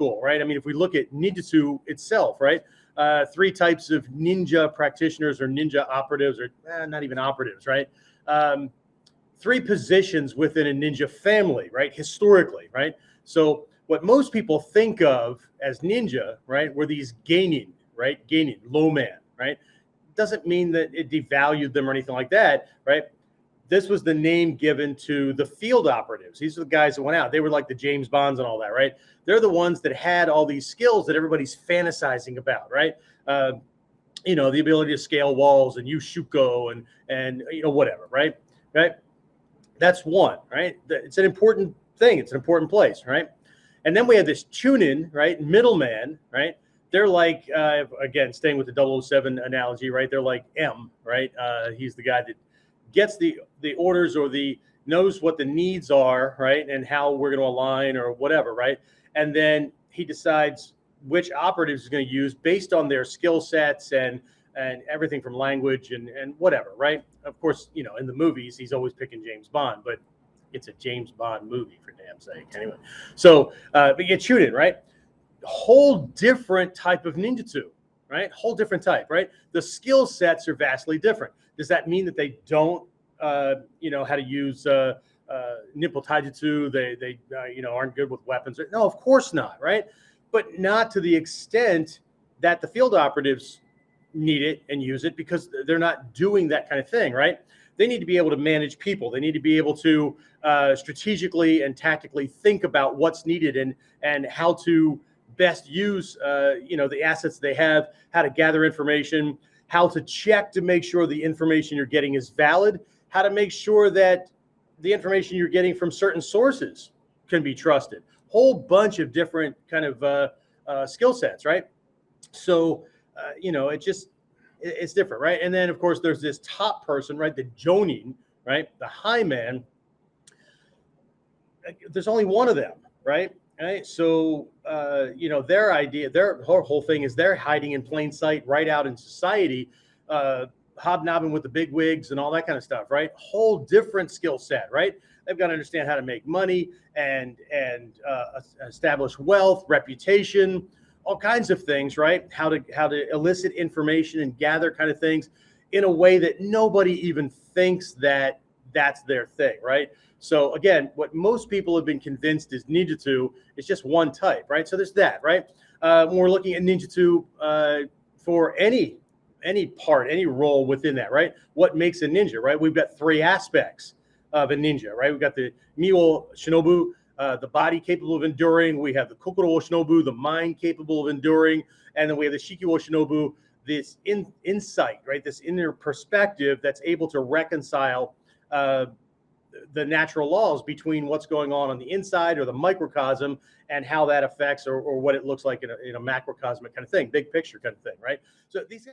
school, right? I mean, if we look at ninjutsu itself, right? 3 types of ninja practitioners or ninja operatives, or not even operatives, right? 3 positions within a ninja family, right? Historically, right? So what most people think of as ninja, right, were these genin, right? Genin, low man, right? Doesn't mean that it devalued them or anything like that, right? This was the name given to the field operatives. These are the guys that went out. They were like the James Bonds and all that, right? They're the ones that had all these skills that everybody's fantasizing about, right? You know, the ability to scale walls and use shuko and you know, whatever, right? Right? That's one, right? It's an important thing. It's an important place, right? And then we have this chunin, right? Middleman, right? They're like, again, staying with the 007 analogy, right? They're like M, right? He's the guy that gets the orders or knows what the needs are, right? And how we're going to align or whatever, right? And then he decides which operatives he's going to use based on their skill sets and everything from language and whatever, right? Of course, you know, in the movies, he's always picking James Bond, but it's a James Bond movie for damn sake. Anyway, so but you shoot it, right? Whole different type of ninjutsu, right? Whole different type, right? The skill sets are vastly different. Does that mean that they don't, you know, how to use nipple taijutsu? They you know, aren't good with weapons? No, of course not, right? But not to the extent that the field operatives need it and use it, because they're not doing that kind of thing, right? They need to be able to manage people. They need to be able to strategically and tactically think about what's needed and how to best use you know, the assets they have, how to gather information, how to check to make sure the information you're getting is valid, how to make sure that the information you're getting from certain sources can be trusted. Whole bunch of different kind of skill sets, right? So you know, it's different, right? And then of course there's this top person, right? The jonin, right? The high man. There's only one of them, right? Right. So you know, their idea, their whole thing is they're hiding in plain sight, right out in society, hobnobbing with the big wigs and all that kind of stuff, right? Whole different skill set, right? They've got to understand how to make money and establish wealth, reputation, all kinds of things, right? How to elicit information and gather kind of things in a way that nobody even thinks that that's their thing, right? So again, what most people have been convinced is ninjutsu is just one type, right? So there's that, right? When we're looking at ninjutsu for any part, any role within that, right? What makes a ninja, right? We've got 3 aspects of a ninja, right? We've got the Miwo Shinobu, the body capable of enduring. We have the Kokoro Shinobu, the mind capable of enduring. And then we have the Shikiwo Shinobu, this insight, right? This inner perspective that's able to reconcile the natural laws between what's going on the inside or the microcosm and how that affects or what it looks like in a macrocosmic kind of thing, big picture kind of thing, right? So these